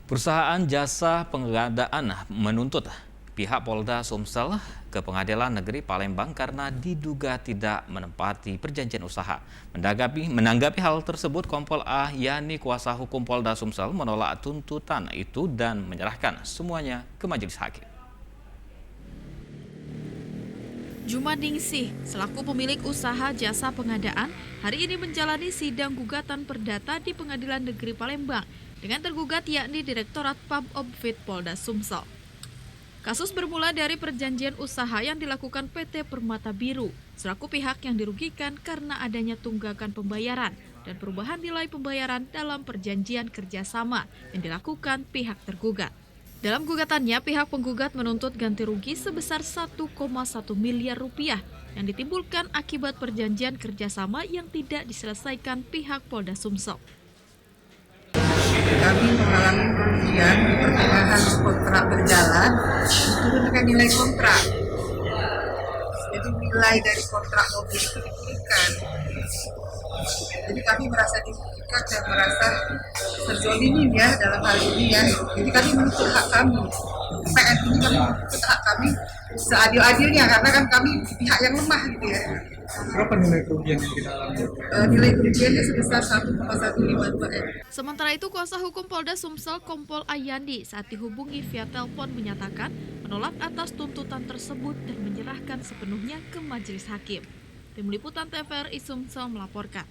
Perusahaan jasa pengadaan menuntut pihak Polda Sumsel ke Pengadilan Negeri Palembang karena diduga tidak menepati perjanjian usaha. Menanggapi hal tersebut, Kompol A Yani kuasa hukum Polda Sumsel menolak tuntutan itu dan menyerahkan semuanya ke majelis hakim. Jumaningsih, selaku pemilik usaha jasa pengadaan, hari ini menjalani sidang gugatan perdata di Pengadilan Negeri Palembang dengan tergugat yakni Direktorat Pam-Obfit Polda Sumsel. Kasus bermula dari perjanjian usaha yang dilakukan PT Permata Biru, selaku pihak yang dirugikan karena adanya tunggakan pembayaran dan perubahan nilai pembayaran dalam perjanjian kerjasama yang dilakukan pihak tergugat. Dalam gugatannya, pihak penggugat menuntut ganti rugi sebesar 1,1 miliar rupiah yang ditimbulkan akibat perjanjian kerjasama yang tidak diselesaikan pihak Polda Sumsel. Kami mengalami kerugian di pertengahan kontrak berjalan diturunkan nilai kontrak. Jadi nilai dari kontrak mobil itu diturunkan. Jadi kami merasa dirugikan dan merasa terzolimi ya dalam hal ini ya. Jadi kami menuntut hak kami. PN ini kami menuntut hak kami seadil-adilnya karena kan kami pihak yang lemah gitu ya. Berapa nilai kerugian yang kita alami? Nilai kerugiannya sebesar 1,152 M. Sementara itu, kuasa hukum Polda Sumsel Kompol Ayandi saat dihubungi via telepon menyatakan menolak atas tuntutan tersebut dan menyerahkan sepenuhnya ke majelis hakim. Tim Liputan TVRI Sumsel melaporkan.